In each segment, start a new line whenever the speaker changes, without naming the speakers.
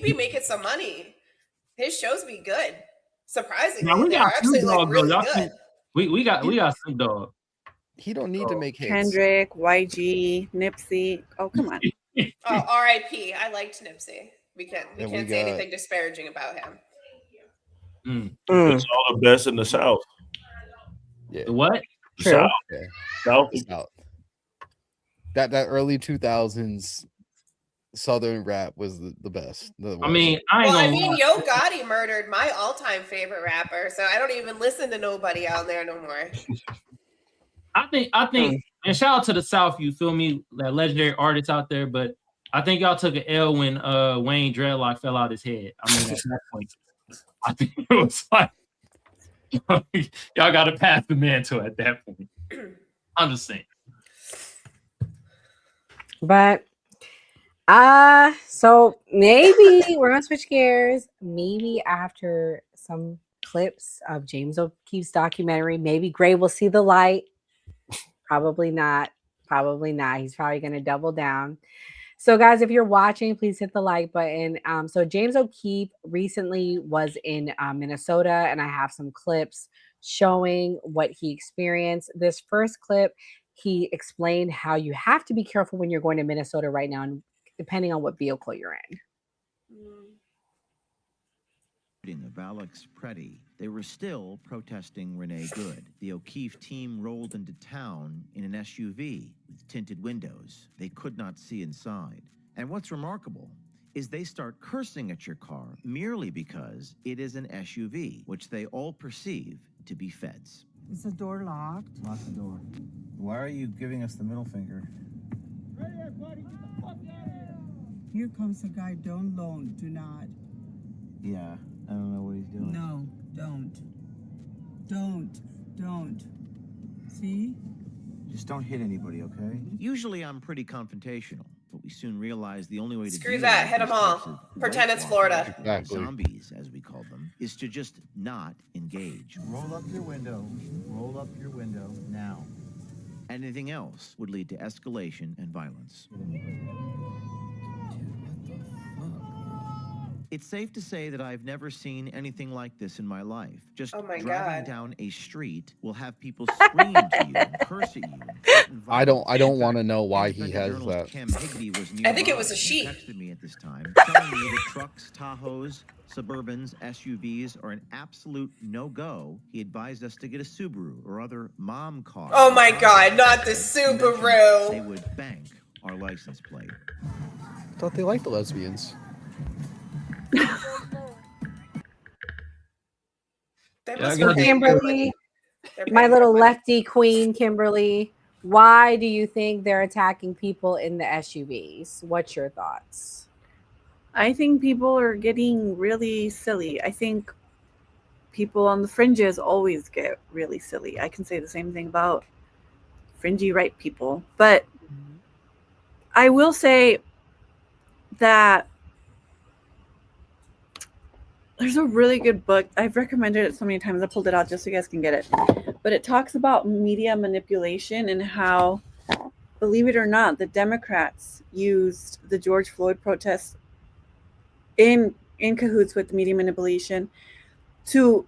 be making some money. His shows be good. Surprisingly,
Now we
they're
got
actually
Snoop
like
Dogg,
really
though.
good.
We got Snoop Dogg.
He don't need to make hits.
Kendrick, YG, Nipsey. Oh, come on.
Oh, R.I.P. I liked Nipsey. We can't
we
say anything disparaging about him.
It's all the best in the South.
Yeah.
The what?
True.
South.
Yeah.
South.
South. That early 2000s Southern rap was the best.
I mean, I
mean, Yo Gotti murdered my all-time favorite rapper, so I don't even listen to nobody out there no more.
I think, and shout out to the South, you feel me, that legendary artists out there, but I think y'all took an L when Wayne Dreadlock fell out his head. I mean, at that point, I think it was like y'all got to pass the mantle at that point. I'm just saying.
But so maybe we're gonna switch gears. Maybe after some clips of James O'Keefe's documentary, maybe Gray will see the light. Probably not. He's probably gonna double down. So, guys, if you're watching, please hit the like button. So James O'Keefe recently was in Minnesota, and I have some clips showing what he experienced. This first clip, he explained how you have to be careful when you're going to Minnesota right now, and depending on what vehicle you're in.
Of Alex Preddy, they were still protesting Renee Good. The O'Keefe team rolled into town in an SUV with tinted windows. They could not see inside. And what's remarkable is they start cursing at your car merely because it is an SUV, which they all perceive to be feds.
Is the door locked?
Lock the door. Why are you giving us the middle finger?
Right here, buddy. Get the fuck out of here. Here comes the guy. Don't loan. Do not.
Yeah, I don't know what he's doing.
No, don't. Don't. See?
Just don't hit anybody, okay?
Usually I'm pretty confrontational, but we soon realized the only way to
Screw
deal
that,
with
hit 'em
these
all.
types of
Pretend it's
white
Florida.
walkers, zombies, as we call them, is to just not engage.
Roll up your window. Roll up your window now.
Anything else would lead to escalation and violence. It's safe to say that I've never seen anything like this in my life. Just driving down a street will have people scream to you and curse at you.
I don't want to know why he has that.
I think it was a sheep.
Texted me at this time, telling me that trucks, Tahoes, Suburbans, SUVs are an absolute no-go. He advised us to get a Subaru or other mom car.
Oh my God, not the Subaru.
They would bank our license plate.
I thought they liked the lesbians.
Kimberly, my little lefty queen, Kimberly, why do you think they're attacking people in the SUVs? What's your thoughts?
I think people are getting really silly. I think people on the fringes always get really silly. I can say the same thing about fringy right people. But I will say that there's a really good book. I've recommended it so many times. I pulled it out just so you guys can get it. But it talks about media manipulation and how, believe it or not, the Democrats used the George Floyd protests in cahoots with media manipulation to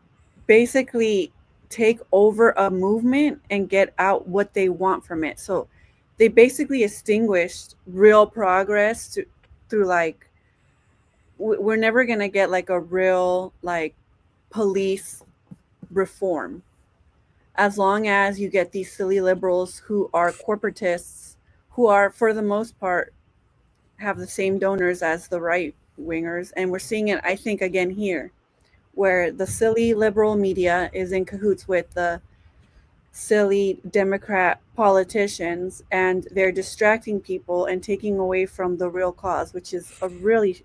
basically take over a movement and get out what they want from it. So they basically extinguished real progress through like, we're never going to get like a real like police reform as long as you get these silly liberals who are corporatists, who are for the most part have the same donors as the right wingers. And we're seeing it, I think, again here, where the silly liberal media is in cahoots with the silly Democrat politicians, and they're distracting people and taking away from the real cause, which is a really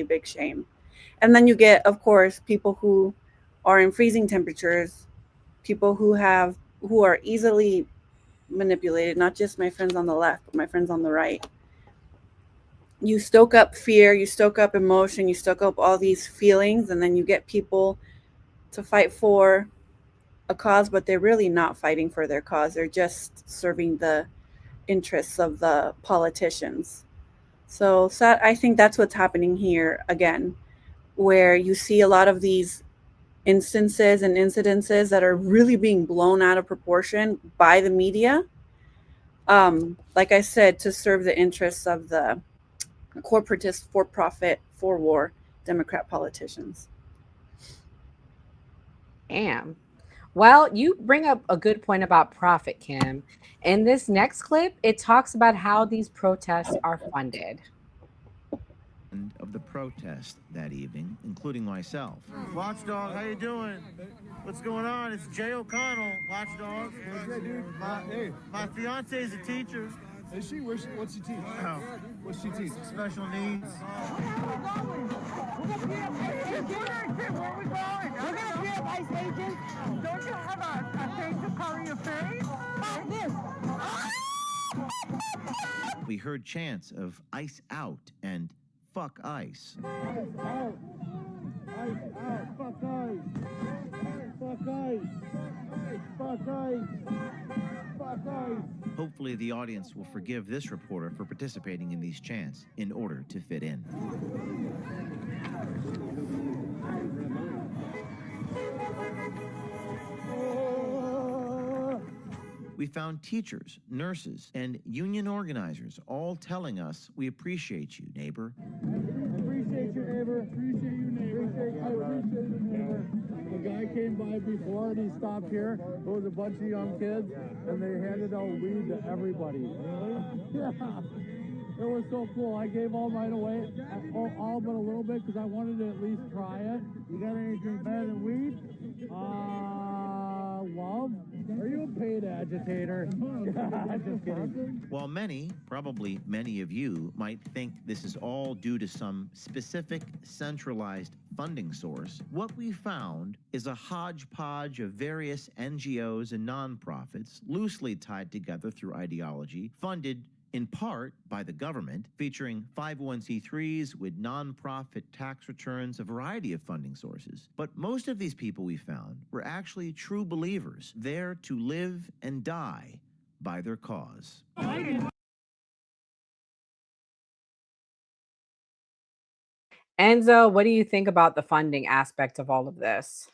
big shame. And then you get, of course, people who are in freezing temperatures, people who are easily manipulated, not just my friends on the left, but my friends on the right. You stoke up fear, you stoke up emotion, you stoke up all these feelings, and then you get people to fight for a cause, but they're really not fighting for their cause. They're just serving the interests of the politicians. So I think that's what's happening here again, where you see a lot of these instances and incidences that are really being blown out of proportion by the media. Like I said, to serve the interests of the corporatist, for-profit, for-war Democrat politicians.
Damn. Well, you bring up a good point about profit, Kim. In this next clip, it talks about how these protests are funded.
Of the protest that evening, including myself.
Watchdog, how you doing? What's going on? It's Jay O'Connell, Watchdog. My fiance is a teacher.
Is she? What's she teach? What's she teach?
Special needs.
Where are we going? We're gonna be at ICE agents. Don't you have a thing to cover your face? Like this.
We heard chants of ICE out and fuck ICE.
ICE out. ICE out. Fuck ICE. Fuck ICE. Fuck ICE. Fuck ICE.
Hopefully the audience will forgive this reporter for participating in these chants in order to fit in. We found teachers, nurses, and union organizers all telling us, "We appreciate you, neighbor."
Appreciate you, neighbor. Appreciate you, neighbor. I appreciate you, neighbor.
A guy came by before and he stopped here. It was a bunch of young kids and they handed out weed to everybody. Really? Yeah. It was so cool. I gave all mine away, all but a little bit, because I wanted to at least try it.
You got anything better than weed?
Love? Are you a paid agitator? Just kidding.
While many, probably many of you, might think this is all due to some specific centralized funding source, what we found is a hodgepodge of various NGOs and nonprofits loosely tied together through ideology, funded in part by the government, featuring 501c3s with nonprofit tax returns, a variety of funding sources. But most of these people we found were actually true believers, there to live and die by their cause.
Enzo, what do you think about the funding aspect of all of this?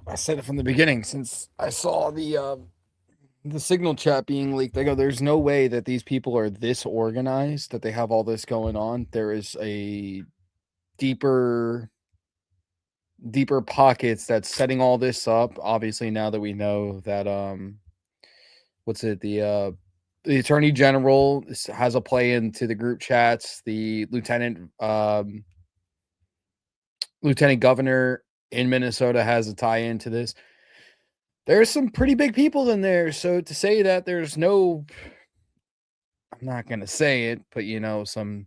I said it from the beginning, since I saw the signal chat being leaked. I go, there's no way that these people are this organized, that they have all this going on. There is a deeper pockets that's setting all this up. Obviously, now that we know that the Attorney General has a play into the group chats, the lieutenant governor in Minnesota has a tie into this. There's some pretty big people in there. So to say that there's no, I'm not going to say it, but some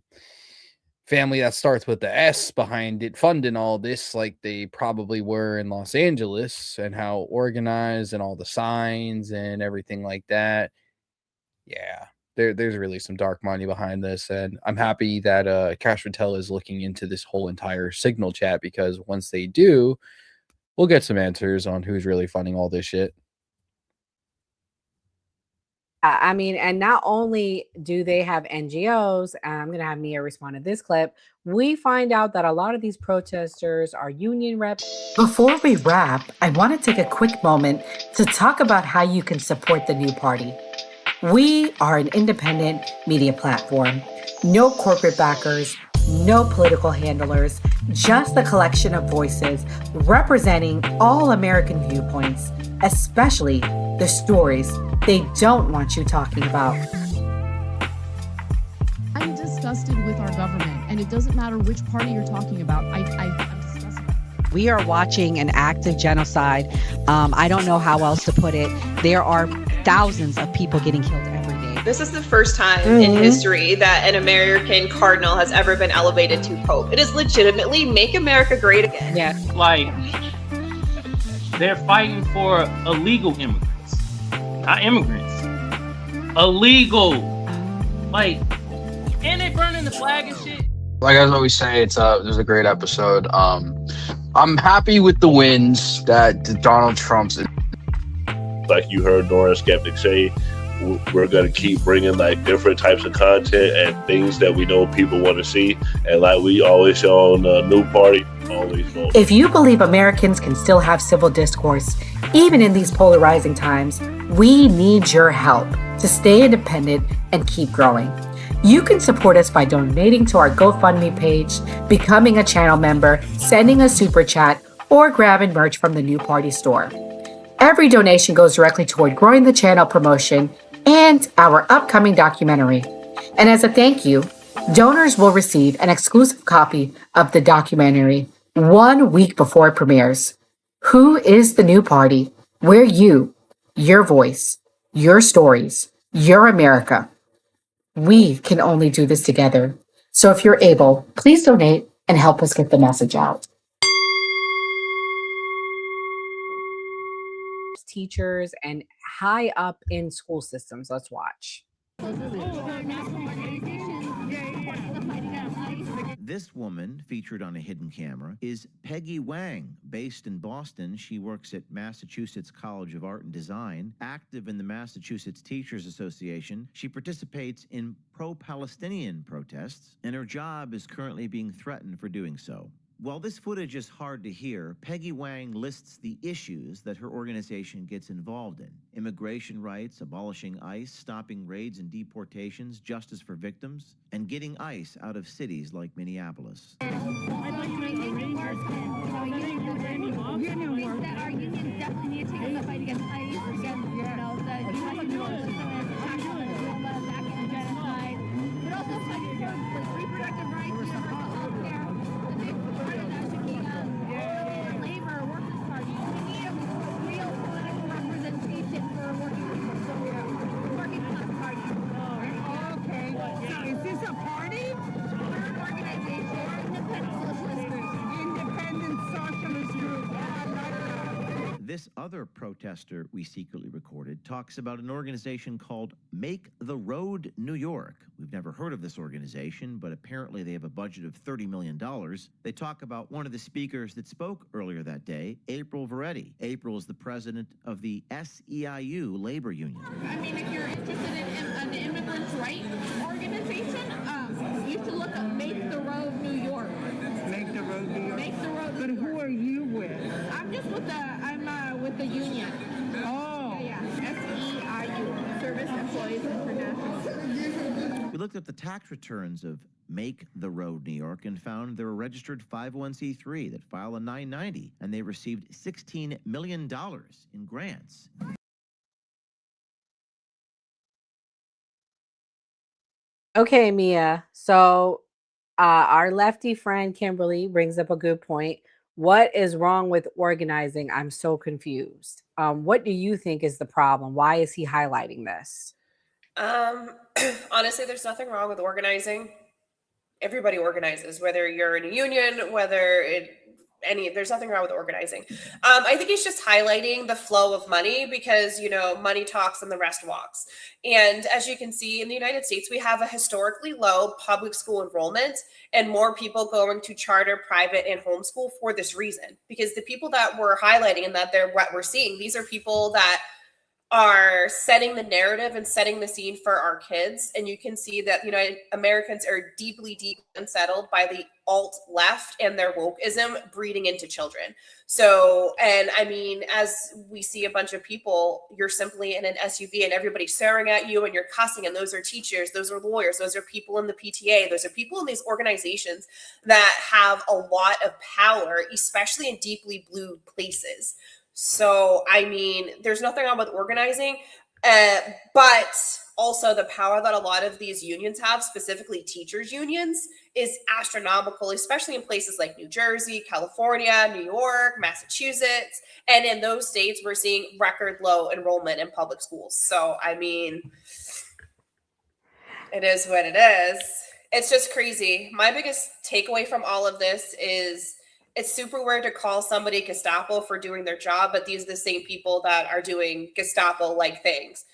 family that starts with the S behind it funding all this, like they probably were in Los Angeles, and how organized and all the signs and everything like that. Yeah, there's really some dark money behind this. And I'm happy that Cash Patel is looking into this whole entire signal chat, because once they do, we'll get some answers on who's really funding all this shit.
I mean, and not only do they have NGOs, and I'm going to have Mia respond to this clip, we find out that a lot of these protesters are union reps.
Before we wrap, I want to take a quick moment to talk about how you can support the new party. We are an independent media platform. No corporate backers, no political handlers, just a collection of voices representing all American viewpoints, especially the stories they don't want you talking about.
I'm disgusted with our government, and it doesn't matter which party you're talking about. I'm disgusted.
We are watching an active genocide. I don't know how else to put it. There are thousands of people getting killed every day.
This is the first time in history that an American cardinal has ever been elevated to Pope. It is legitimately make America great again.
Yeah.
Like, they're fighting for illegal immigrants, not immigrants. Illegal. Like, and they burning the flag and shit.
Like I always say, it was a great episode. I'm happy with the wins that Donald Trump's.
Like you heard Nora Skeptic say, we're going to keep bringing like different types of content and things that we know people want to see. And like we always show on the New Party, always vote.
If you believe Americans can still have civil discourse, even in these polarizing times, we need your help to stay independent and keep growing. You can support us by donating to our GoFundMe page, becoming a channel member, sending a super chat, or grabbing merch from the New Party store. Every donation goes directly toward growing the channel promotion and our upcoming documentary. And as a thank you, donors will receive an exclusive copy of the documentary 1 week before it premieres. Who is the New Party? We're you, your voice, your stories, your America. We can only do this together. So if you're able, please donate and help us get the message out.
Teachers and high up in school systems. Let's watch.
This woman, featured on a hidden camera, is Peggy Wang. Based in Boston, she works at Massachusetts College of Art and Design. Active in the Massachusetts Teachers Association, she participates in pro-Palestinian protests, and her job is currently being threatened for doing so. While this footage is hard to hear, Peggy Wang lists the issues that her organization gets involved in: immigration rights, abolishing ICE, stopping raids and deportations, justice for victims, and getting ICE out of cities like Minneapolis. This other protester we secretly recorded talks about an organization called Make the Road New York. We've never heard of this organization, but apparently they have a budget of $30 million. They talk about one of the speakers that spoke earlier that day, April Veretti. April is the president of the SEIU labor union.
I mean, if you're interested in an immigrants' rights organization, you should look up Make the Road New York.
Make the road New York.
Make the Road.
But who are you with?
I'm just with the union.
Oh.
Yeah. SEIU, Service Employees International.
We looked at the tax returns of Make the Road New York and found they're a registered 501c3 that file a 990, and they received $16 million in grants.
Okay, Mia. So our lefty friend Kimberly brings up a good point. What is wrong with organizing? I'm so confused. What do you think is the problem? Why is he highlighting this?
Honestly, there's nothing wrong with organizing. Everybody organizes, whether you're in a union, there's nothing wrong with organizing. I think he's just highlighting the flow of money because, money talks and the rest walks. And as you can see, in the United States, we have a historically low public school enrollment and more people going to charter, private, and homeschool for this reason. Because the people that we're highlighting and that what we're seeing, these are people that are setting the narrative and setting the scene for our kids. And you can see that Americans are deeply, deeply unsettled by the alt left and their wokeism breeding into children. So, and I mean, as we see a bunch of people, you're simply in an SUV and everybody's staring at you and you're cussing, and those are teachers, those are lawyers, those are people in the PTA, those are people in these organizations that have a lot of power, especially in deeply blue places. So, I mean, there's nothing wrong with organizing, but also the power that a lot of these unions have, specifically teachers unions, is astronomical, especially in places like New Jersey, California, New York, Massachusetts. And in those states, we're seeing record low enrollment in public schools. So, I mean, it is what it is. It's just crazy. My biggest takeaway from all of this is it's super weird to call somebody Gestapo for doing their job, but these are the same people that are doing Gestapo-like things.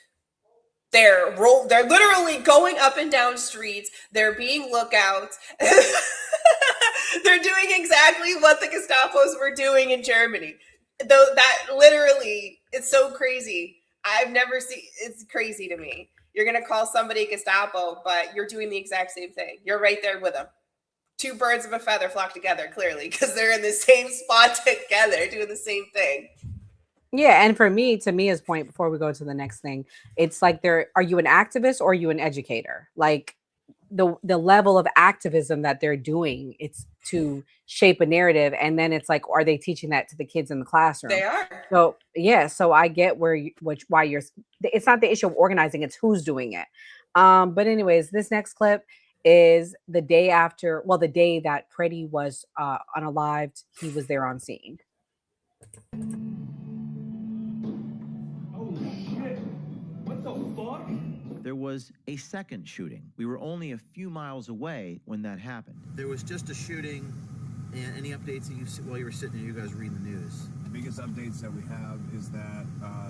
They're literally going up and down streets. They're being lookouts. They're doing exactly what the Gestapos were doing in Germany. Though that literally, it's so crazy. I've never seen. It's crazy to me. You're gonna call somebody Gestapo, but you're doing the exact same thing. You're right there with them. Two birds of a feather flock together, clearly, because they're in the same spot together, doing the same thing.
Yeah, and for me, to Mia's point, before we go to the next thing, it's like are you an activist or are you an educator? Like the level of activism that they're doing, it's to shape a narrative, and then it's like, are they teaching that to the kids in the classroom?
They are.
So yeah, so I get why you're. It's not the issue of organizing; it's who's doing it. But anyways, this next clip is the day after. Well, the day that Freddie was unalived, he was there on scene.
There was a second shooting. We were only a few miles away when that happened.
There was just a shooting. And any updates that you've seen while you were sitting there, you guys reading the news?
The biggest updates that we have is that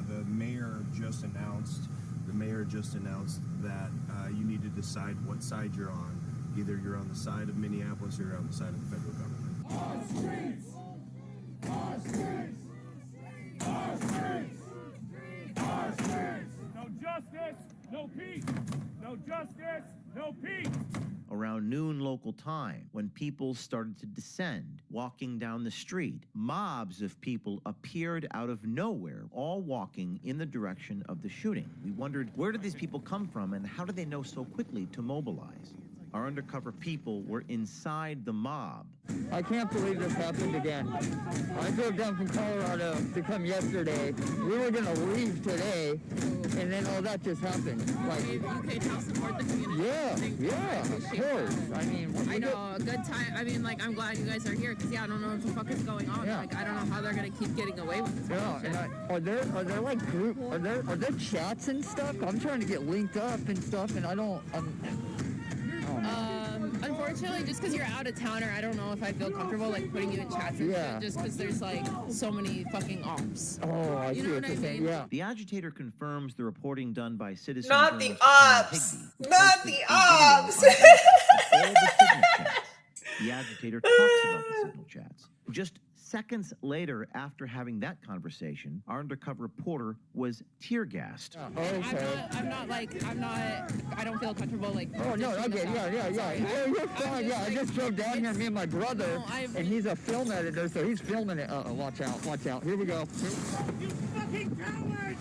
the mayor just announced that you need to decide what side you're on. Either you're on the side of Minneapolis or you're on the side of the federal government.
Our streets! Our streets! Our streets! Our streets! No justice, no peace! No justice, no peace!
Around noon local time, when people started to descend, walking down the street, mobs of people appeared out of nowhere, all walking in the direction of the shooting. We wondered, where did these people come from and how did they know so quickly to mobilize? Our undercover people were inside the mob.
I can't believe this happened again. I drove down from Colorado to come yesterday. We were going to leave today, and then all that just happened. Like,
you could help support the community.
Yeah, of course. I mean,
I know, a good time. I mean, like, I'm glad you guys are here, because, I don't know what the fuck is going on.
Yeah.
Like, I don't know how they're going to keep getting away with this.
Yeah, and are there like are there chats and stuff? I'm trying to get linked up and stuff, and I don't.
Unfortunately, just because you're out of towner, I don't know if I feel comfortable like putting you in chats and shit, just because there's like so many fucking ops.
Oh, I see what you're saying. Yeah.
The agitator confirms the reporting done by citizen
Not the
journalist
ops.
Higby,
Not the ops.
all the signal chats. The agitator talks about the signal chats. Just seconds later, after having that conversation, our undercover reporter was tear gassed.
I don't feel comfortable like.
Oh no, okay, yeah. You're fine. Yeah, I just drove down here. Me and my brother, and he's a film editor, so he's filming it. Watch out. Here we go.
You fucking cowards!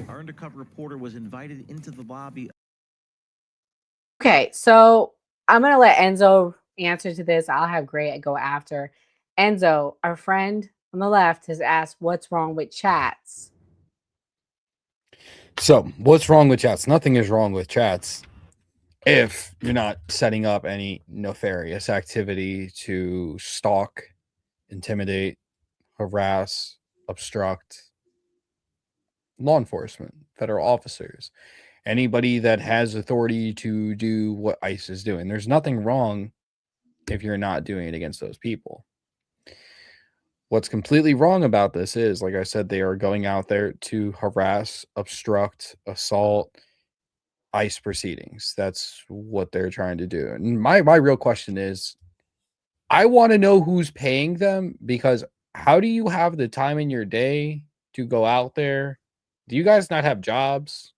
Our undercover reporter was invited into the lobby.
Okay, so I'm gonna let Enzo answer to this. I'll have Gray go after. Enzo, our friend on the left, has asked, "What's wrong with chats?"
So, what's wrong with chats? Nothing is wrong with chats if you're not setting up any nefarious activity to stalk, intimidate, harass, obstruct law enforcement, federal officers, anybody that has authority to do what ICE is doing. There's nothing wrong if you're not doing it against those people. What's completely wrong about this is, like I said, they are going out there to harass, obstruct, assault ICE proceedings. That's what they're trying to do. And my real question is, I want to know who's paying them, because how do you have the time in your day to go out there? Do you guys not have jobs?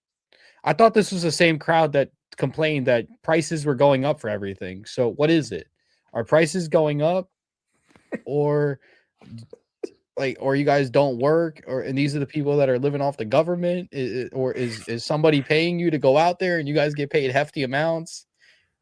I thought this was the same crowd that complained that prices were going up for everything. So what is it? Are prices going up, or you guys don't work, and these are the people that are living off the government, or is somebody paying you to go out there and you guys get paid hefty amounts,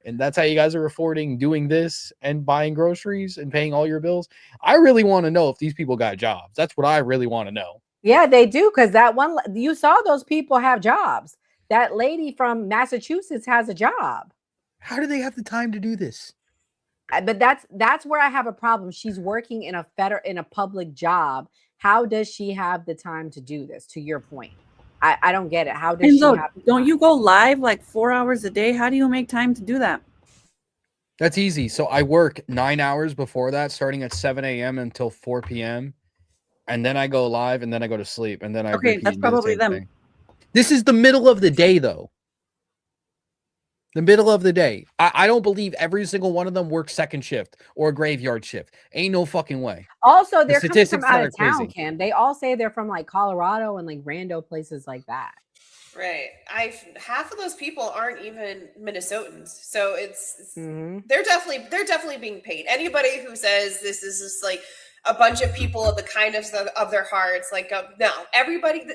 and that's how you guys are affording doing this and buying groceries and paying all your bills? I really want to know if these people got jobs. That's what I really want to know.
Yeah, they do, because that one you saw, those people have jobs. That lady from Massachusetts has a job.
How do they have the time to do this?
But that's where I have a problem. She's working in a public job. How does she have the time to do this? To your point, I don't get it. How does she have
don't you go live like 4 hours a day? How do you make time to do that?
That's easy. So I work 9 hours before that, starting at 7 a.m. until 4 p.m. And then I go live and then I go to sleep. And then I
Okay,
repeat
that's
and do the
probably
same
them.
thing. This is the middle of the day, though. The middle of the day. I don't believe every single one of them works second shift or a graveyard shift. Ain't no fucking way.
Also,
The
they're coming from
statistics
out
that
of
are
town,
crazy.
Kim. They all say they're from like Colorado and like rando places like that.
Right. Half of those people aren't even Minnesotans. So it's
Mm-hmm.
they're definitely being paid. Anybody who says this is just like a bunch of people of the kindness of their hearts, like no, everybody.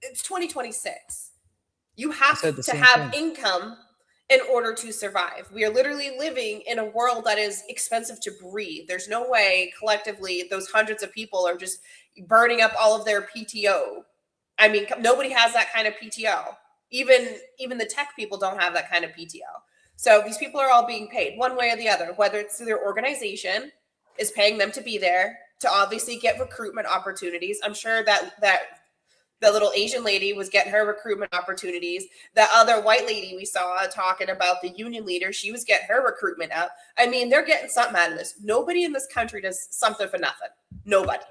It's 2026. You have
said the
to
same
have
thing.
income in order to survive. We are literally living in a world that is expensive to breathe. There's no way collectively those hundreds of people are just burning up all of their PTO. I mean, nobody has that kind of PTO. Even the tech people don't have that kind of PTO. So these people are all being paid one way or the other, whether it's through their organization is paying them to be there to obviously get recruitment opportunities. I'm sure that the little Asian lady was getting her recruitment opportunities. The other white lady we saw talking about the union leader, she was getting her recruitment up. I mean, they're getting something out of this. Nobody in this country does something for nothing. Nobody.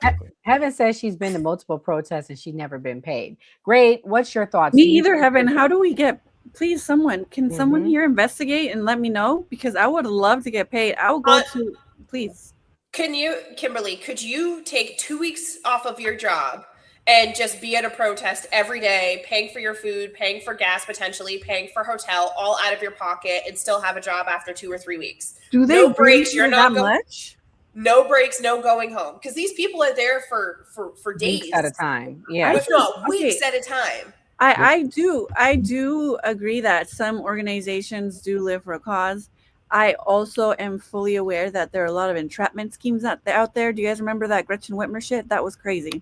Heaven says she's been to multiple protests and she's never been paid. Great. What's your thoughts?
Me
Do you
either,
think
Heaven.
that-
How do we get? Please, someone can someone
Mhm.
here investigate and let me know, because I would love to get paid. I will go to. Please.
Can you, Kimberly, could you take 2 weeks off of your job and just be at a protest every day, paying for your food, paying for gas, potentially paying for hotel, all out of your pocket, and still have a job after 2 or 3 weeks?
Do they
No breaks.
really
You're
pay
not
that
going.
much?
No breaks, no going home. Because these people are there for days
Weeks at a time. Yeah.
if not weeks at a time.
I do agree that some organizations do live for a cause. I also am fully aware that there are a lot of entrapment schemes out there. Do you guys remember that Gretchen Whitmer shit? That was crazy.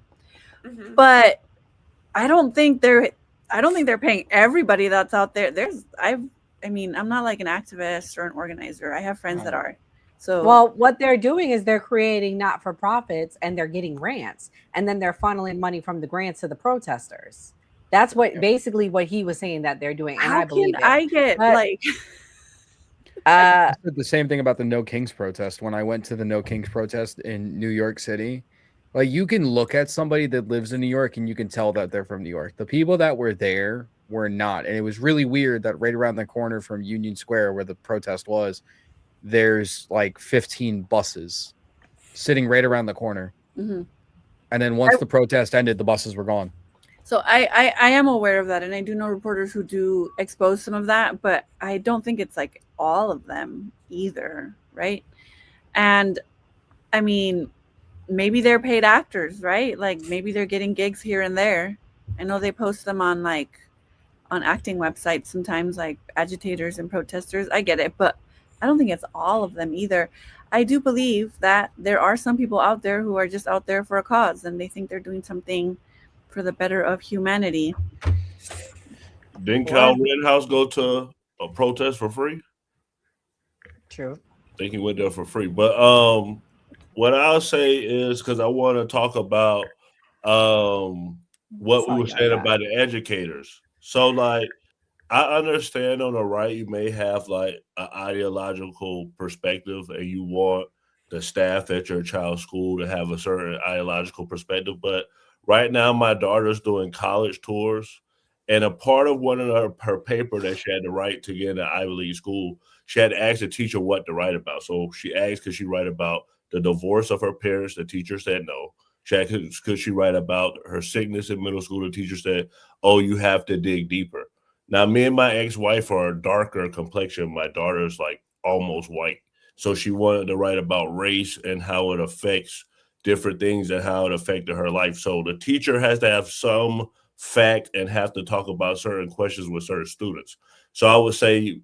Mhm.
But I don't think they're paying everybody that's out there. I mean, I'm not like an activist or an organizer. I have friends that are. So
Well, what they're doing is they're creating not-for-profits and they're getting grants, and then they're funneling money from the grants to the protesters. That's what basically what he was saying that they're doing, and
how
I believe
can
it.
I get
But,
like
I said the same thing about the No Kings protest when I went to the No Kings protest in New York City. Like, you can look at somebody that lives in New York and you can tell that they're from New York. The people that were there were not. And it was really weird that right around the corner from Union Square where the protest was, there's like 15 buses sitting right around the corner.
Mhm.
And then once the protest ended, the buses were gone.
So I am aware of that, and I do know reporters who do expose some of that, but I don't think it's like all of them either, right? And I mean, maybe they're paid actors, right? Like maybe they're getting gigs here and there. I know they post them on acting websites sometimes, like agitators and protesters. I get it, but I don't think it's all of them either. I do believe that there are some people out there who are just out there for a cause and they think they're doing something for the better of humanity.
Didn't Kyle Rittenhouse go to a protest for free?
True.
I think he went there for free. But what I'll say is, because I want to talk about what we were saying about the educators. So, like, I understand on the right, you may have like an ideological perspective and you want the staff at your child's school to have a certain ideological perspective. But right now, my daughter's doing college tours. And a part of one of her paper that she had to write to get into Ivy League school, she had to ask the teacher what to write about. So she asked, could she write about the divorce of her parents? The teacher said no. She asked, could she write about her sickness in middle school? The teacher said, oh, you have to dig deeper. Now, me and my ex-wife are a darker complexion. My daughter's like almost white. So she wanted to write about race and how it affects different things and how it affected her life. So the teacher has to have some fact and have to talk about certain questions with certain students. So I would say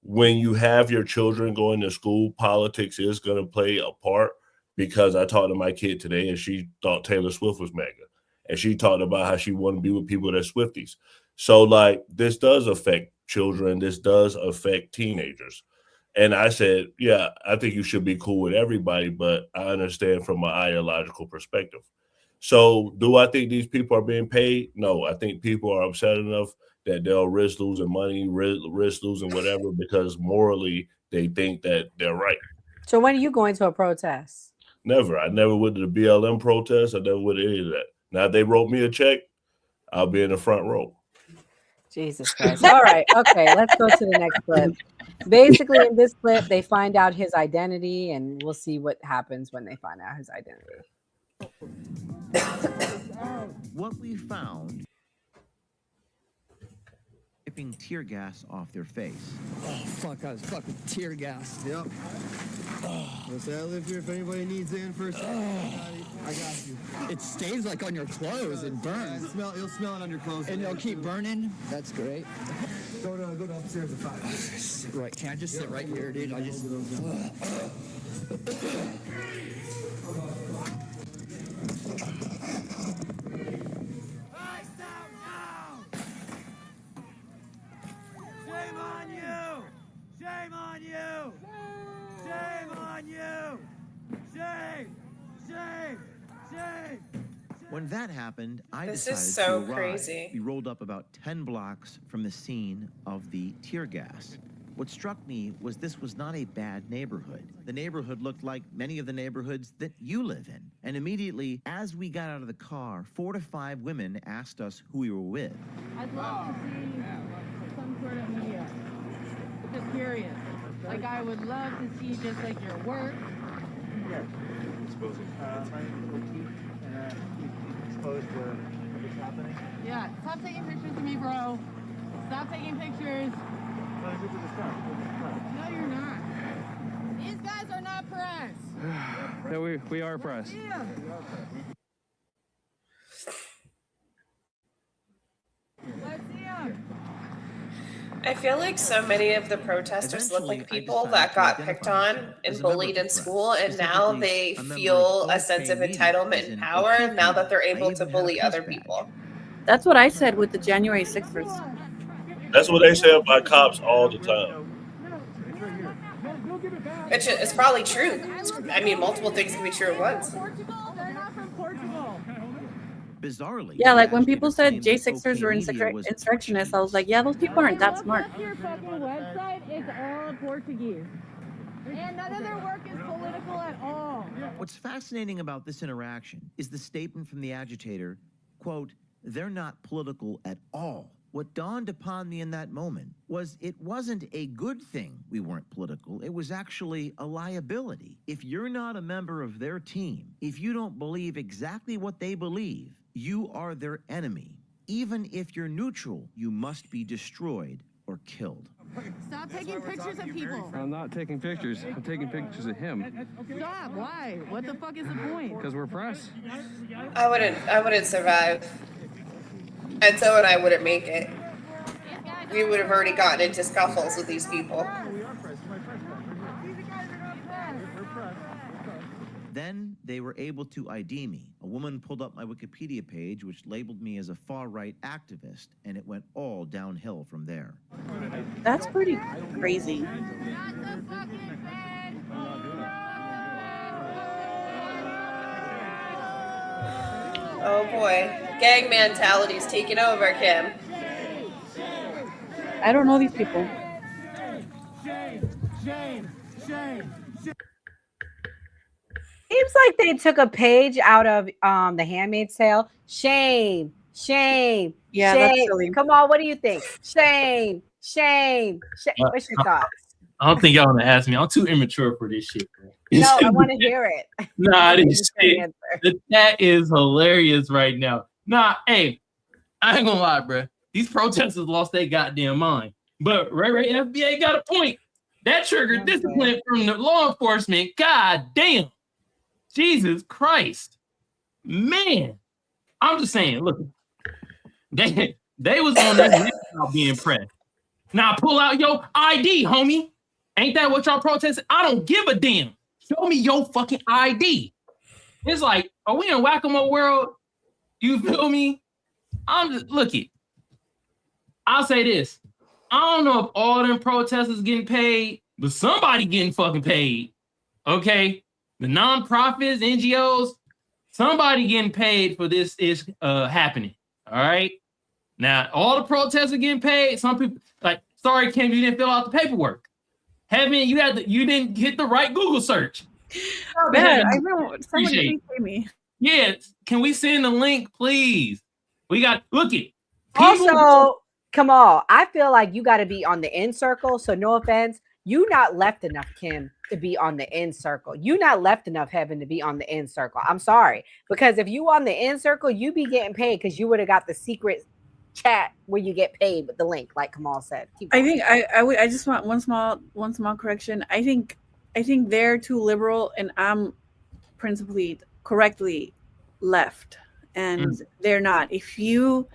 when you have your children going to school, politics is going to play a part, because I talked to my kid today and she thought Taylor Swift was mega. And she talked about how she wanted to be with people that are Swifties. So, like, this does affect children. This does affect teenagers. And I said, yeah, I think you should be cool with everybody, but I understand from an ideological perspective. So do I think these people are being paid? No, I think people are upset enough that they'll risk losing money, risk losing whatever, because morally they think that they're right.
So when are you going to a protest?
Never. I never went to the BLM protest. I never went to any of that. Now, if they wrote me a check, I'll be in the front row.
Jesus Christ. All right. Okay. Let's go to the next clip. Basically, in this clip, they find out his identity, and we'll see what happens when they find out his identity.
What we found, dripping tear gas off their face.
Oh, fuck, I was fucking tear gas. Yep.
I'll say I live here if anybody needs in first.
I got you. It stays like on your clothes and burns.
You'll smell it on your clothes.
And it'll keep burning. That's great.
Go to upstairs and find it.
Right, can I just sit right here, dude? I just...
Shame on you! Shame on you! Shame on you! Shame! Shame! Shame!
When that happened, I
This
decided
is so
to arrive.
crazy.
We rolled up about 10 blocks from the scene of the tear gas. What struck me was this was not a bad neighborhood. The neighborhood looked like many of the neighborhoods that you live in. And immediately, as we got out of the car, 4 to 5 women asked us who we were with.
I'd love to see some sort of media. Just curious. Like, I would love to see just like your work.
Exposing expose what's happening.
Yeah, stop taking pictures of me, bro. Stop taking pictures. No, you're not. These guys are not press.
Yeah, we are press.
Let's see them.
I feel like so many of the protesters look like people that got picked on and bullied in school, and now they feel a sense of entitlement and power now that they're able to bully other people.
That's what I said with the January 6th.
That's what they say about cops all the time.
It's probably true. I mean, multiple things can be true at once.
Bizarrely,
Yeah, like when people said J6ers were insurrectionists, I was like, yeah, those people aren't that smart.
Your fucking website is all Portuguese. And none of their work is political at all.
What's fascinating about this interaction is the statement from the agitator, quote, "They're not political at all." What dawned upon me in that moment was it wasn't a good thing we weren't political. It was actually a liability. If you're not a member of their team, if you don't believe exactly what they believe, you are their enemy. Even if you're neutral, you must be destroyed or killed.
Stop taking pictures of people.
I'm not taking pictures. I'm taking pictures of him.
Stop. Why? What the fuck is the point?
Because we're press.
I wouldn't survive. And so and I wouldn't make it. We would have already gotten into scuffles with these people.
Then they were able to ID me. A woman pulled up my Wikipedia page, which labeled me as a far-right activist, and it went all downhill from there.
That's pretty crazy.
Oh boy. Gang mentality's taking over, Kim.
I don't know these people.
Seems like they took a page out of The Handmaid's Tale. Shame, shame,
Yeah,
shame.
that's silly.
Come on, what do you think? Shame, shame, shame. What's your thoughts?
I don't think y'all want to ask me. I'm too immature for this shit, bro.
No, I want to hear it.
Nah, this shit. That is hilarious right now. Nah, hey, I ain't gonna lie, bro. These protesters lost their goddamn mind. But Ray FBA got a point. That triggered discipline from the law enforcement. God damn. Jesus Christ. Man. I'm just saying, look. They was on that being pressed. Now pull out your ID, homie. Ain't that what y'all protesting? I don't give a damn. Show me your fucking ID. It's like, are we in whack-a-mole world? You feel me? I'm just, look it. I'll say this. I don't know if all them protesters getting paid, but somebody getting fucking paid. Okay? The nonprofits, NGOs, somebody getting paid for this is happening. All right? Now, all the protests are getting paid. Some people like, sorry, Kim, you didn't fill out the paperwork. You didn't hit the right Google search.
Man, I know somebody please pay me.
Yeah, can we send the link, please? We got look it.
Also, come on. I feel like you got to be on the in circle. So no offense, you not left enough, Kim, to be on the in circle. You not left enough, Heaven, to be on the in circle. I'm sorry, because if you on the in circle, you be getting paid because you would have got the secret chat where you get paid with the link, like Kamal said.
I think I just want one small correction. I think they're too liberal, and I'm principally correctly left, and they're not. If you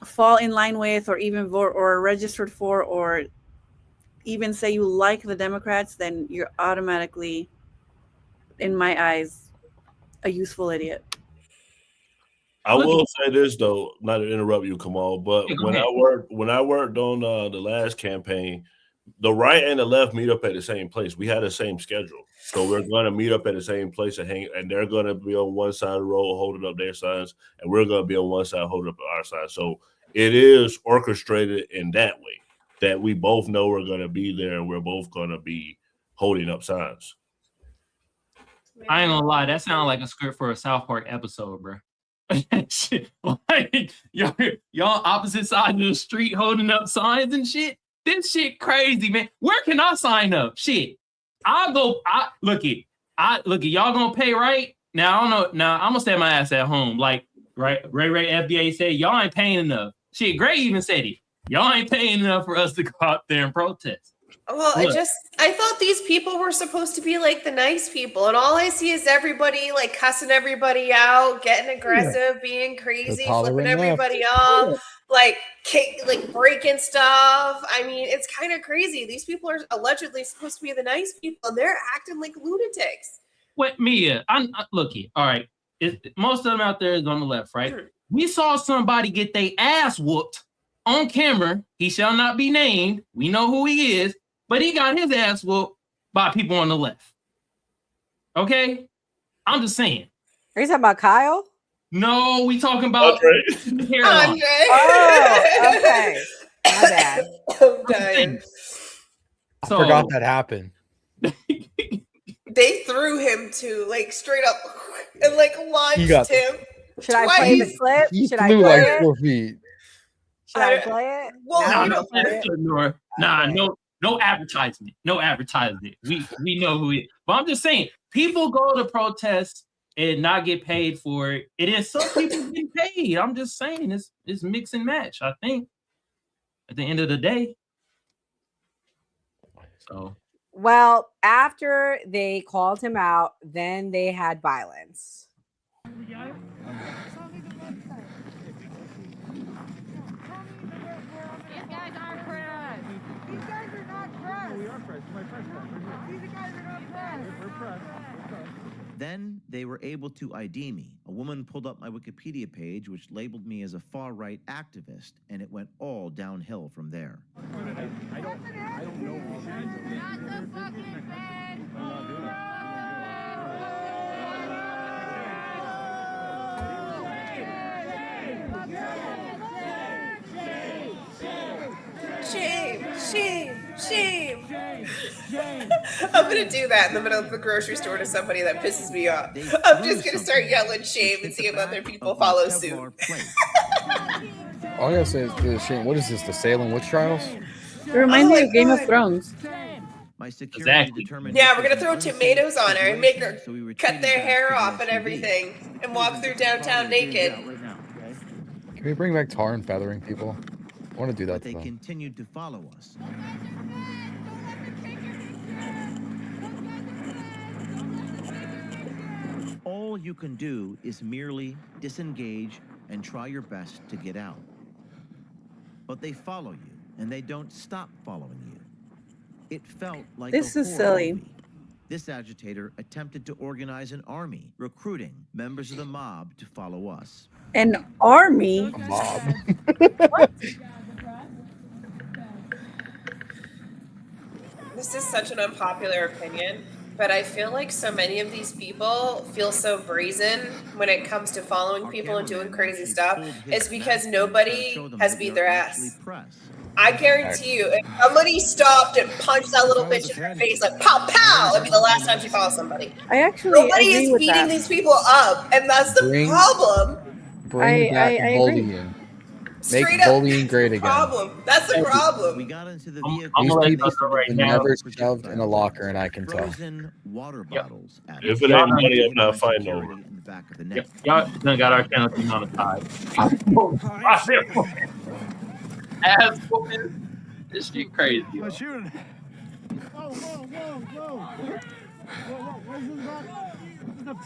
fall in line with, or even vote or registered for, or even say you like the Democrats, then you're automatically, in my eyes, a useful idiot.
I will say this though, not to interrupt you, Kamal, but when I worked on the last campaign, the right and the left meet up at the same place. We had the same schedule, so we're going to meet up at the same place and hang. And they're going to be on one side of the road holding up their signs, and we're going to be on one side holding up our side. So it is orchestrated in that way that we both know we're going to be there, and we're both going to be holding up signs.
I ain't gonna lie, that sounds like a script for a South Park episode, bro. Shit, like y'all opposite sides of the street holding up signs and shit. This shit crazy, man. Where can I sign up? Shit, look it. Y'all gonna pay right now? I don't know. Now I'm gonna stay my ass at home. Like Ray FBA said, y'all ain't paying enough. Shit, Gray even said it. Y'all ain't paying enough for us to go out there and protest.
Well, I thought these people were supposed to be like the nice people, and all I see is everybody like cussing everybody out, getting aggressive, being crazy, flipping everybody off, like breaking stuff. I mean, it's kind of crazy. These people are allegedly supposed to be the nice people, and they're acting like lunatics.
What, Mia? Look here. All right, most of them out there is on the left, right? We saw somebody get their ass whooped on camera. He shall not be named. We know who he is. But he got his ass whooped by people on the left. Okay? I'm just saying.
Are you talking about Kyle?
No, we talking about
Andre.
Oh, okay. My bad.
I'm dying.
I forgot that happened.
They threw him to straight up and launched him.
Should I play the clip? Should I
flew
play
like
it?
4 feet.
Should I play it?
Well,
no advertisement. No advertisement. We know who he is. But I'm just saying, people go to protest and not get paid for it. It is some people get paid. I'm just saying it's mix and match, I think, at the end of the day. So
Well, after they called him out, then they had violence.
These guys aren't press. These guys are not press. We are press. My press. These guys are not press. We're press.
Then they were able to ID me. A woman pulled up my Wikipedia page, which labeled me as a far-right activist, and it went all downhill from there.
I don't know.
Not the fucking bed.
Shame. I'm gonna do that in the middle of the grocery store to somebody that pisses me off. I'm just gonna start yelling shame and see if other people follow suit.
All I gotta say is the shame. What is this? The Salem witch trials?
It reminds me of Game of Thrones.
Exactly.
Yeah, we're gonna throw tomatoes on her and make her cut their hair off and everything and walk through downtown naked.
Can we bring back tar and feathering people? I want to do that.
But they continued to follow us. All you can do is merely disengage and try your best to get out. But they follow you, and they don't stop following you. It felt like
This
a
is
horror
silly.
movie. This agitator attempted to organize an army, recruiting members of the mob to follow us.
An army?
A mob.
This is such an unpopular opinion, but I feel like so many of these people feel so brazen when it comes to following people and doing crazy stuff. It's because nobody has beat their ass. I guarantee you, if somebody stopped and punched that little bitch in her face, like pow pow, it'd be the last time she follow somebody.
I actually
Nobody
agree
is
with
beating
that.
these people up, and that's the problem.
Bring back
I agree.
bullying. Make
Straight up,
bullying
that's
great
the
again.
problem. That's the problem.
We got into the
I'm
vehicle.
gonna
These
let
people
y'all know right
were
now.
never shoved in a locker, and I can tell.
Frozen water bottles. At
If
us.
it ain't money, I'm not fighting over.
Security in the back of the neck.
Y'all done got our channel demonetized. Ass whooping. This shit crazy. Yo.
Shooting. Whoa, whoa, whoa, whoa. Whoa, where's this about?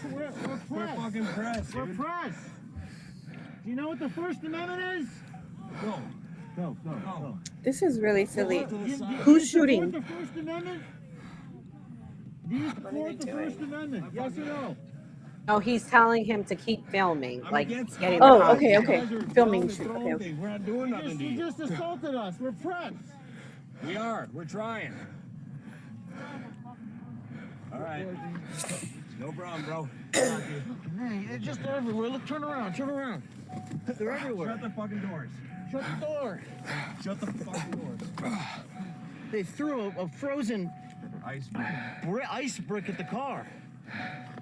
We're press.
We're fucking pressed,
We're
dude.
press. Do you know what the First Amendment is? Go.
This is really silly.
Do you
Who's
support
shooting?
the First Amendment? Do you support the First Amendment? Yes or no?
No, he's telling him to keep filming, like getting the
Oh,
content.
okay. Filming shoot. Okay.
We're not doing nothing to
You
you.
just assaulted us. We're press.
We are. We're trying. All right. No problem, bro.
Hey, they're just everywhere. Look, turn around. They're everywhere.
Shut the fucking doors.
Shut the door.
Shut the fucking doors.
They threw a frozen
Ice.
ice brick at the car.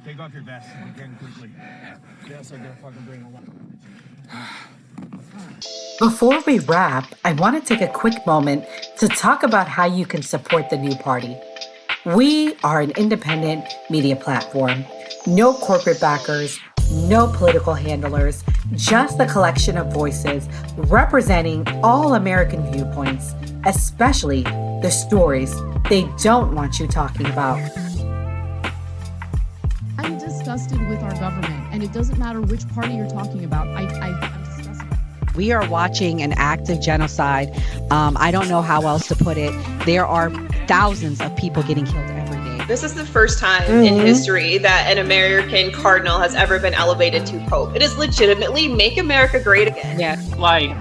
Take off your vest again quickly. Yes, I gotta fucking bring a lot.
Before we wrap, I want to take a quick moment to talk about how you can support the new party. We are an independent media platform. No corporate backers, no political handlers, just a collection of voices representing all American viewpoints, especially the stories they don't want you talking about.
I'm disgusted with our government, and it doesn't matter which party you're talking about. I'm disgusted.
We are watching an active genocide. I don't know how else to put it. There are thousands of people getting killed every day.
This is the first time in history that an American cardinal has ever been elevated to pope. It is legitimately make America great again.
Yeah.
Like,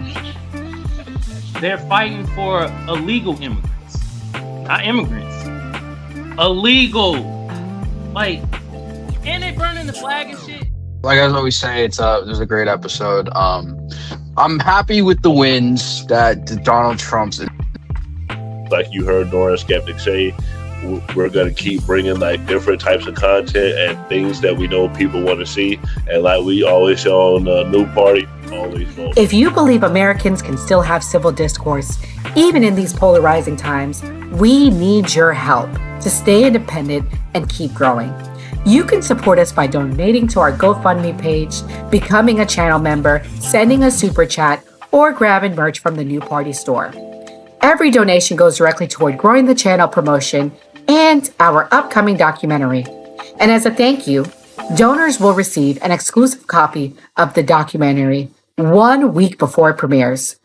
they're fighting for illegal immigrants, not immigrants. Illegal. Like, and they burning the flag and shit.
Like I always say, it was a great episode. I'm happy with the wins that Donald Trump's.
Like you heard Nora Skeptic say, we're going to keep bringing like different types of content and things that we know people want to see. And like we always show on the new party, always vote.
If you believe Americans can still have civil discourse, even in these polarizing times, we need your help to stay independent and keep growing. You can support us by donating to our GoFundMe page, becoming a channel member, sending a super chat, or grabbing merch from the New Party store. Every donation goes directly toward growing the channel promotion and our upcoming documentary. And as a thank you, donors will receive an exclusive copy of the documentary 1 week before it premieres.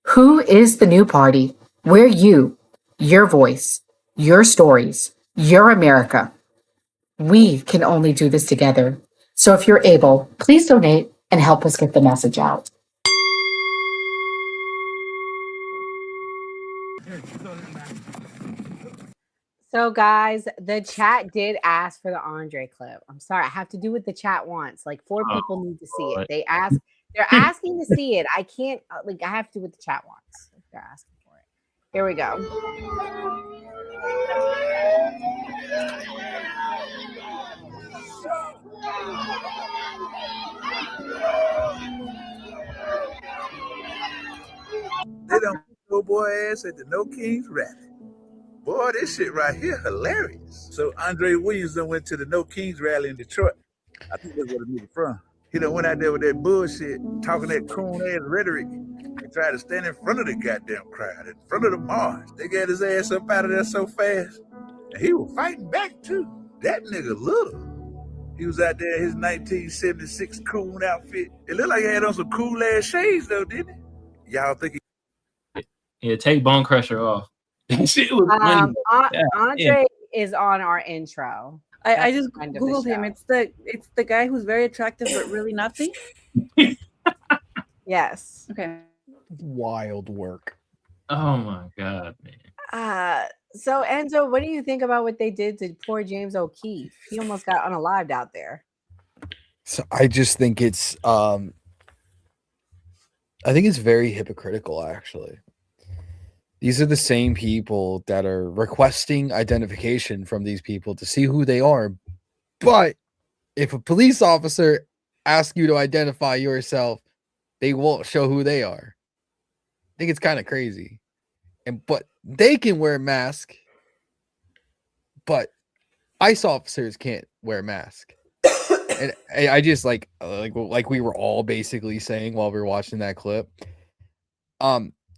Who is the New Party? We're you, your voice, your stories, your America. We can only do this together. So if you're able, please donate and help us get the message out.
So, guys, the chat did ask for the Andre clip. I'm sorry, I have to do what the chat wants. Like 4 people need to see it. They're asking to see it. I can't. I have to do what the chat wants. They're asking for it. Here we go.
They don't no boy ass at the No Kings rally. Boy, this shit right here hilarious. So Andre Williams done went to the No Kings rally in Detroit. I think that's where the nigga from. He done went out there with that bullshit, talking that coon ass rhetoric, and tried to stand in front of the goddamn crowd, in front of the Mars. They got his ass up out of there so fast. And he was fighting back too. That nigga little. He was out there in his 1976 coon outfit. It looked like he had on some cool ass shades though, didn't it? Y'all think
Yeah, take Bone Crusher off. Shit was funny.
Andre is on our intro.
I just
End of the
googled him.
show.
It's the guy who's very attractive but really Nazi.
Yes.
Okay.
Wild work.
Oh my god, man.
So Enzo, what do you think about what they did to poor James O'Keefe? He almost got unalived out there.
So I just think it's very hypocritical, actually. These are the same people that are requesting identification from these people to see who they are. But if a police officer asks you to identify yourself, they won't show who they are. I think it's kind of crazy. But they can wear a mask, but ICE officers can't wear a mask. And I just like we were all basically saying while we were watching that clip.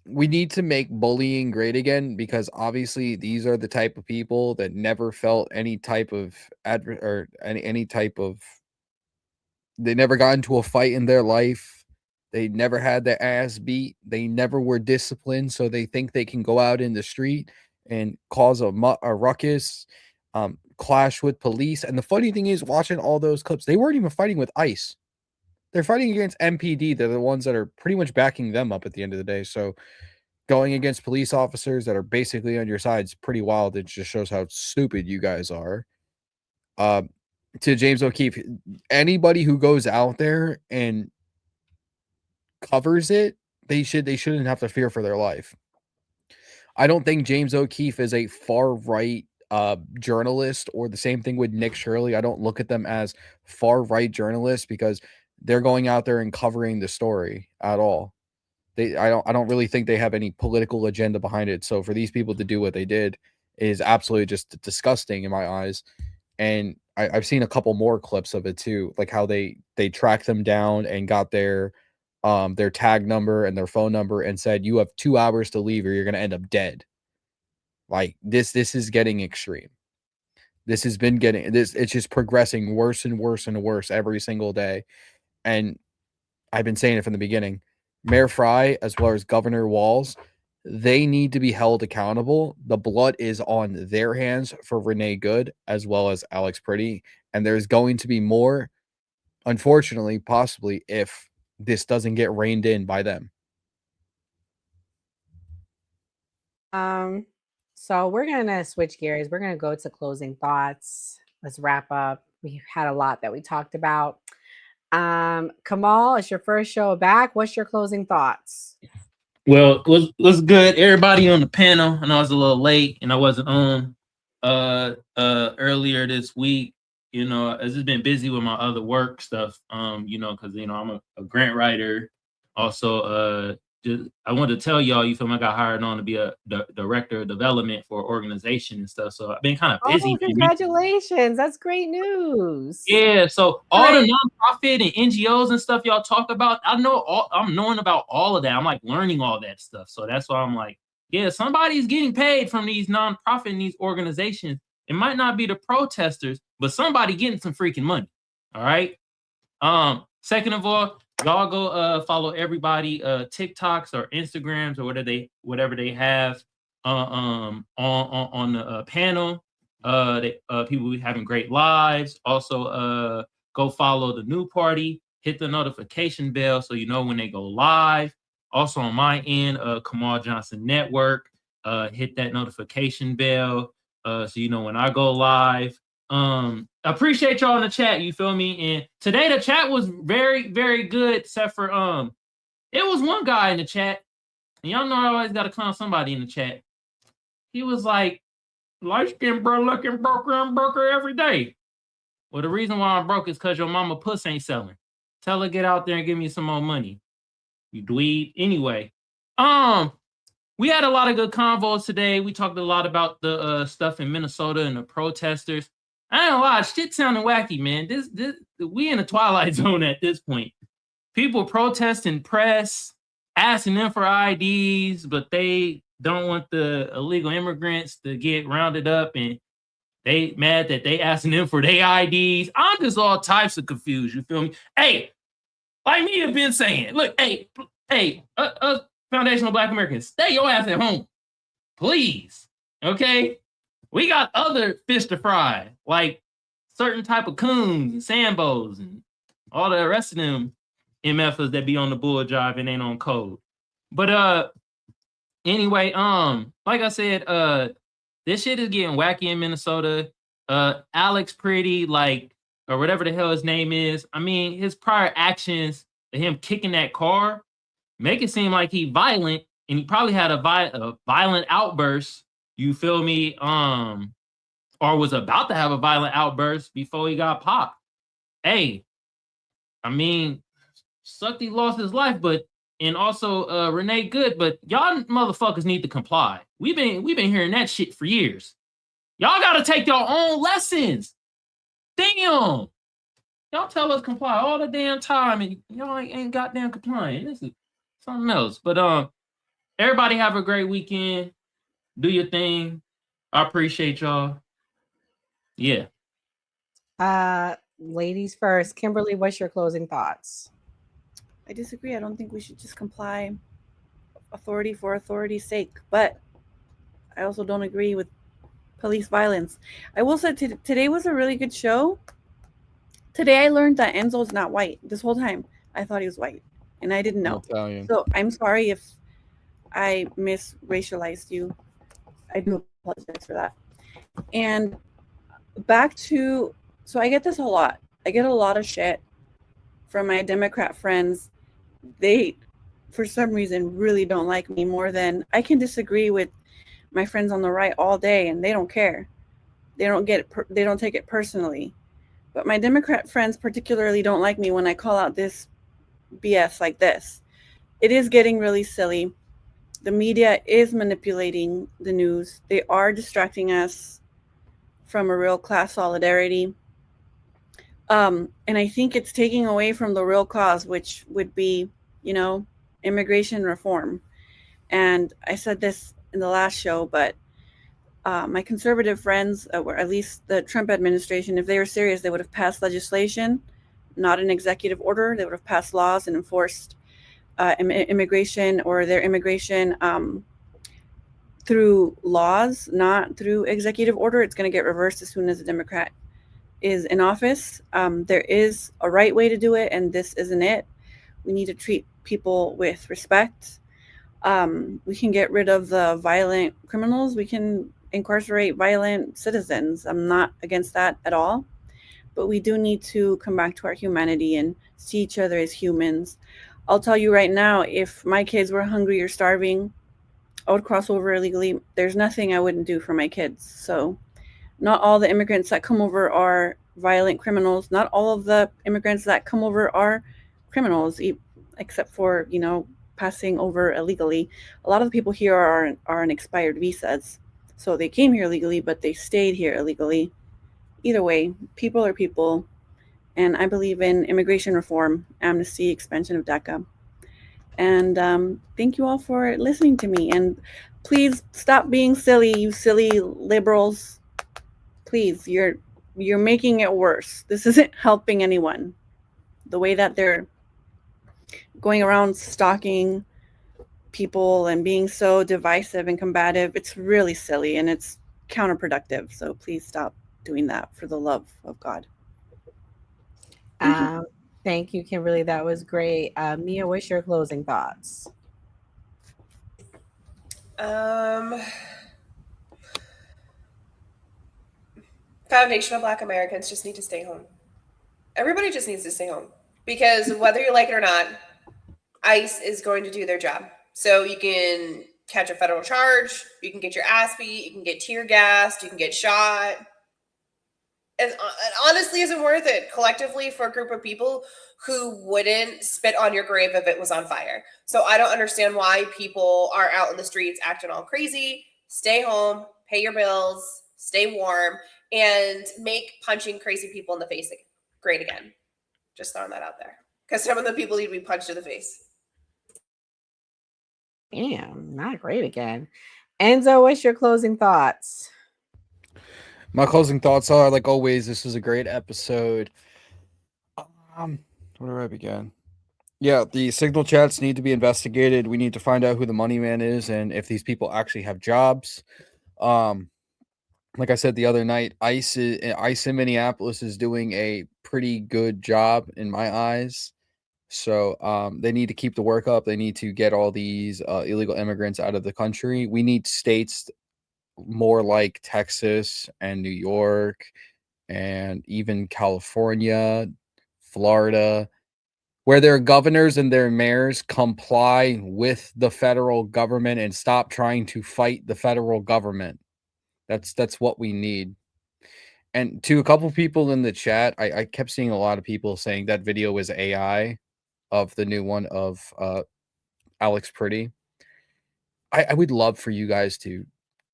We need to make bullying great again, because obviously these are the type of people that never felt any type of any type of, they never got into a fight in their life. They never had their ass beat. They never were disciplined, so they think they can go out in the street and cause a ruckus, clash with police. And the funny thing is, watching all those clips, they weren't even fighting with ICE. They're fighting against MPD. They're the ones that are pretty much backing them up at the end of the day. So going against police officers that are basically on your side is pretty wild. It just shows how stupid you guys are. To James O'Keefe, anybody who goes out there and covers it, they shouldn't have to fear for their life. I don't think James O'Keefe is a far right journalist, or the same thing with Nick Shirley. I don't look at them as far right journalists, because they're going out there and covering the story at all. I don't really think they have any political agenda behind it. So for these people to do what they did is absolutely just disgusting in my eyes. And I've seen a couple more clips of it too, like how they tracked them down and got their tag number and their phone number and said, you have 2 hours to leave or you're going to end up dead. Like this is getting extreme. This has been getting this. It's just progressing worse and worse and worse every single day. And I've been saying it from the beginning. Mayor Fry, as well as Governor Walz, they need to be held accountable. The blood is on their hands for Renee Good as well as Alex Pretty. And there's going to be more, unfortunately, possibly, if this doesn't get reined in by them.
So we're gonna switch gears. We're gonna go to closing thoughts. Let's wrap up. We've had a lot that we talked about. Kamal, it's your first show back. What's your closing thoughts?
Well, what's good, everybody on the panel? I know I was a little late and I wasn't on earlier this week. You know, I've just been busy with my other work stuff. You know, because I'm a grant writer. Also, I wanted to tell y'all, you feel me, I got hired on to be a director of development for an organization and stuff. So I've been kind of busy.
Oh, congratulations. That's great news.
Yeah, so all the nonprofit and NGOs and stuff y'all talk about, I'm knowing about all of that. I'm like learning all that stuff. So that's why I'm like, yeah, somebody's getting paid from these nonprofit and these organizations. It might not be the protesters, but somebody getting some freaking money. All right. Second of all, y'all go follow everybody TikToks or Instagrams or whatever they have on the panel. People be having great lives. Also, go follow the new party. Hit the notification bell so you know when they go live. Also on my end, Kamal Johnson Network. Hit that notification bell so you know when I go live. Appreciate y'all in the chat, you feel me? And today the chat was very, very good, except for it was one guy in the chat, and y'all know I always gotta clown somebody in the chat. He was like, light skin bro looking broker and broker every day. Well, the reason why I'm broke is because your mama puss ain't selling. Tell her get out there and give me some more money. You dweeb. Anyway, we had a lot of good convos today. We talked a lot about the stuff in Minnesota and the protesters. I ain't gonna lie, shit sounding wacky, man. This we in the twilight zone at this point. People protesting press, asking them for IDs, but they don't want the illegal immigrants to get rounded up, and they mad that they asking them for their IDs. I'm just all types of confused. You feel me? Hey, like me have been saying, look, hey, foundational Black Americans, stay your ass at home, please. Okay, we got other fish to fry, like certain type of coons and sambos and all the rest of them MFers that be on the bull drive and ain't on code. But anyway, like I said, This shit is getting wacky in Minnesota. Alex Pretty, like, or whatever the hell his name is. I mean, his prior actions, him kicking that car, make it seem like he violent, and he probably had a violent outburst. You feel me? Or was about to have a violent outburst before he got popped. Hey, I mean, sucked he lost his life, but and also Renee Good, but y'all motherfuckers need to comply. We've been hearing that shit for years. Y'all gotta take your own lessons. Damn. Y'all tell us comply all the damn time, and y'all ain't goddamn complying. This is something else. But everybody have a great weekend. Do your thing. I appreciate y'all. Yeah.
Ladies first. Kimberly, what's your closing thoughts?
I disagree. I don't think we should just comply authority for authority's sake, but I also don't agree with police violence. I will say today was a really good show. Today I learned that Enzo's not white. This whole time I thought he was white, and I didn't know.
Italian.
So I'm sorry if I misracialized you. I do apologize for that. And back to, so I get this a lot. I get a lot of shit from my Democrat friends. They, for some reason, really don't like me more than I can disagree with my friends on the right all day, and they don't care. They don't take it personally. But my Democrat friends particularly don't like me when I call out this BS like this. It is getting really silly. The media is manipulating the news. They are distracting us from a real class solidarity. And I think it's taking away from the real cause, which would be, immigration reform. And I said this in the last show, but my conservative friends, or at least the Trump administration, if they were serious, they would have passed legislation, not an executive order. They would have passed laws and enforced immigration or their immigration through laws, not through executive order. It's going to get reversed as soon as a Democrat is in office. There is a right way to do it, and this isn't it. We need to treat people with respect. We can get rid of the violent criminals. We can incarcerate violent citizens. I'm not against that at all. But we do need to come back to our humanity and see each other as humans. I'll tell you right now, if my kids were hungry or starving, I would cross over illegally. There's nothing I wouldn't do for my kids. So not all the immigrants that come over are violent criminals. Not all of the immigrants that come over are criminals, except for, passing over illegally. A lot of the people here are on expired visas. So they came here legally, but they stayed here illegally. Either way, people are people. And I believe in immigration reform, amnesty, expansion of DACA. And thank you all for listening to me. And please stop being silly, you silly liberals. Please, you're making it worse. This isn't helping anyone. The way that they're going around stalking people and being so divisive and combative, it's really silly and it's counterproductive. So please stop doing that for the love of God.
Thank you, Kimberly. That was great. Mia, what's your closing thoughts?
Foundational Black Americans just need to stay home. Everybody just needs to stay home, because whether you like it or not, ICE is going to do their job. So you can catch a federal charge, you can get your ass beat, you can get tear gassed, you can get shot. It honestly isn't worth it collectively for a group of people who wouldn't spit on your grave if it was on fire. So I don't understand why people are out in the streets acting all crazy. Stay home, pay your bills, stay warm, and make punching crazy people in the face great again. Just throwing that out there, because some of the people need to be punched in the face.
Damn, not great again. Enzo, what's your closing thoughts?
My closing thoughts are, like always, this was a great episode. Where do I begin? Yeah, the signal chats need to be investigated. We need to find out who the money man is and if these people actually have jobs. Like I said the other night, ICE in Minneapolis is doing a pretty good job in my eyes. So they need to keep the work up. They need to get all these illegal immigrants out of the country. We need states more like Texas and New York and even California, Florida, where their governors and their mayors comply with the federal government and stop trying to fight the federal government. That's what we need. And to a couple people in the chat, I kept seeing a lot of people saying that video was AI of the new one of Alex Pretty. I would love for you guys to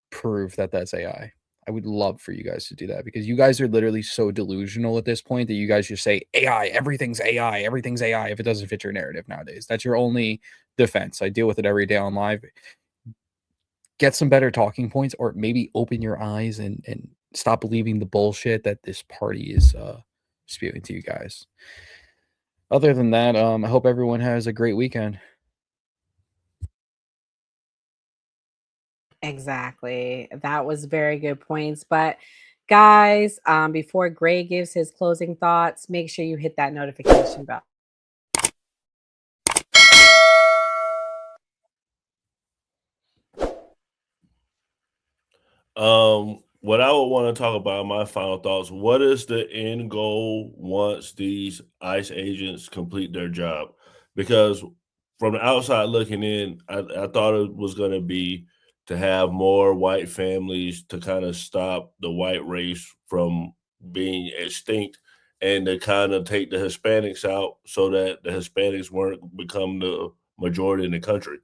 prove that that's AI. I would love for you guys to do that because you guys are literally so delusional at this point that you guys just say AI, everything's AI if it doesn't fit your narrative nowadays. That's your only defense. I deal with it every day on live. Get some better talking points or maybe open your eyes and stop believing the bullshit that this party is spewing to you guys. Other than that, I hope everyone has a great weekend.
Exactly. That was very good points. But guys, before Gray gives his closing thoughts, make sure you hit that notification bell.
What I would want to talk about, my final thoughts, what is the end goal once these ICE agents complete their job? Because from the outside looking in, I thought it was going to be to have more white families to kind of stop the white race from being extinct and to kind of take the Hispanics out so that the Hispanics weren't become the majority in the country.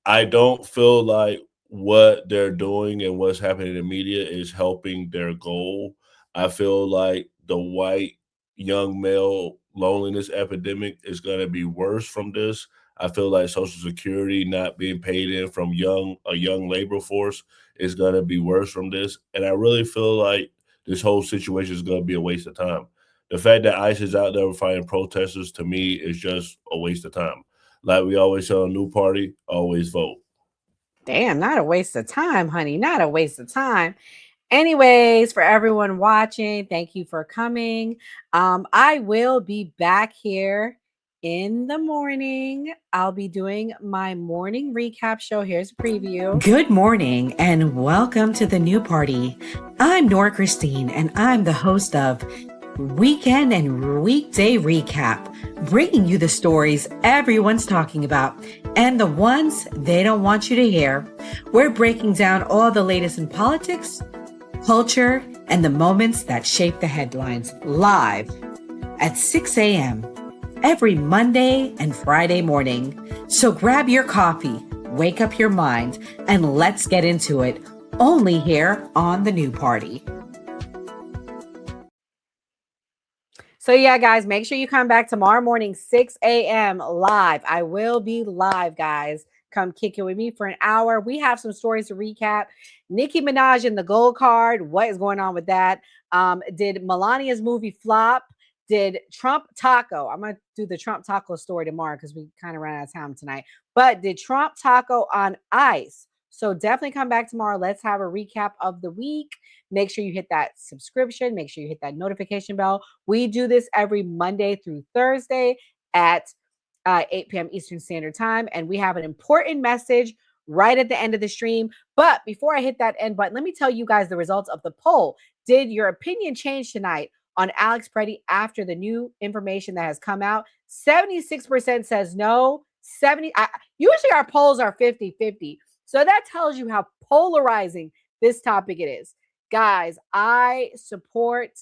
I don't feel like what they're doing and what's happening in the media is helping their goal. I feel like the white young male loneliness epidemic is going to be worse from this. I feel like Social Security not being paid in from a young labor force is going to be worse from this. And I really feel like this whole situation is going to be a waste of time. The fact that ICE is out there fighting protesters, to me, is just a waste of time. Like we always say on New Party, always vote.
Damn, not a waste of time, honey. Not a waste of time. Anyways, for everyone watching, thank you for coming. I will be back here in the morning. I'll be doing my morning recap show. Here's a preview.
Good morning and welcome to the New Party. I'm Nora Christine and I'm the host of Weekend and Weekday Recap, bringing you the stories everyone's talking about and the ones they don't want you to hear. We're breaking down all the latest in politics, culture, and the moments that shape the headlines live at 6 a.m. every Monday and Friday morning. So grab your coffee, wake up your mind, and let's get into it only here on the New Party.
So yeah, guys, make sure you come back tomorrow morning, 6 a.m. live. I will be live, guys. Come kick it with me for an hour. We have some stories to recap. Nicki Minaj in the gold card. What is going on with that? Did Melania's movie flop? Did Trump taco? I'm going to do the Trump taco story tomorrow because we kind of ran out of time tonight. But did Trump taco on ice? So definitely come back tomorrow. Let's have a recap of the week. Make sure you hit that subscription. Make sure you hit that notification bell. We do this every Monday through Thursday at 8 p.m. Eastern Standard Time. And we have an important message right at the end of the stream. But before I hit that end button, let me tell you guys the results of the poll. Did your opinion change tonight on Alex Pretty after the new information that has come out? 76% says no. Usually our polls are 50-50. So that tells you how polarizing this topic it is. Guys, I support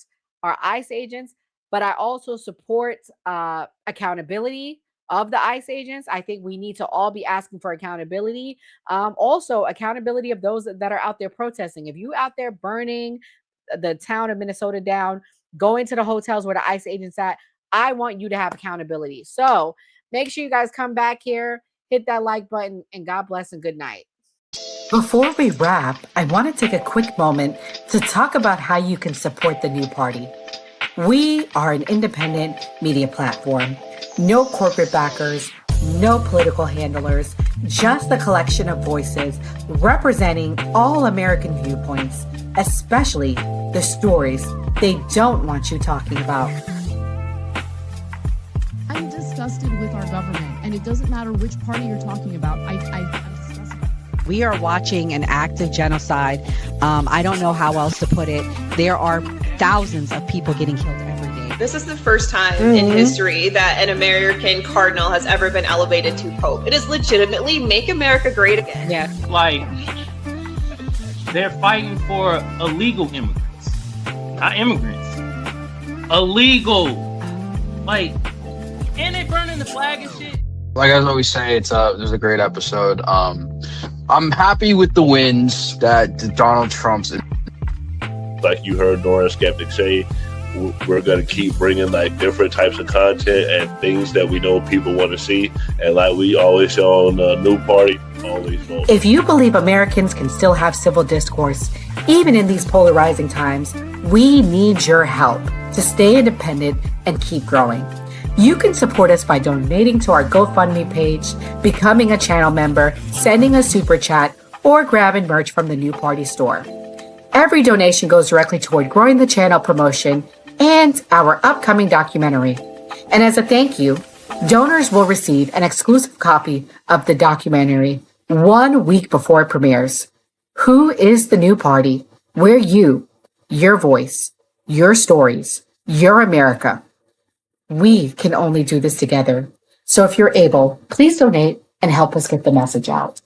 our ICE agents, but I also support accountability of the ICE agents. I think we need to all be asking for accountability. Also, accountability of those that are out there protesting. If you out there burning the town of Minnesota down, going to the hotels where the ICE agents at, I want you to have accountability. So make sure you guys come back here, hit that like button, and God bless and good night.
Before we wrap, I want to take a quick moment to talk about how you can support the New Party. We are an independent media platform. No corporate backers, no political handlers, just a collection of voices representing all American viewpoints, especially the stories they don't want you talking about.
I'm disgusted with our government, and it doesn't matter which party you're talking about. I'm disgusted.
We are watching an active genocide. I don't know how else to put it. There are thousands of people getting killed every day.
This is the first time in history that an American cardinal has ever been elevated to pope. It is legitimately make America great again.
Yeah.
Like, they're fighting for illegal immigrants, not immigrants. Illegal. Like, and they burning the flag and shit.
Like I always say, it was a great episode. I'm happy with the wins that Donald Trump's.
Like you heard Nora Skeptic say, we're going to keep bringing like different types of content and things that we know people want to see. And like we always say on the New Party, always vote.
If you believe Americans can still have civil discourse, even in these polarizing times, we need your help to stay independent and keep growing. You can support us by donating to our GoFundMe page, becoming a channel member, sending a super chat, or grabbing merch from the New Party store. Every donation goes directly toward growing the channel promotion and our upcoming documentary. And as a thank you, donors will receive an exclusive copy of the documentary 1 week before it premieres. Who is the New Party? We're you, your voice, your stories, your America. We can only do this together. So if you're able, please donate and help us get the message out.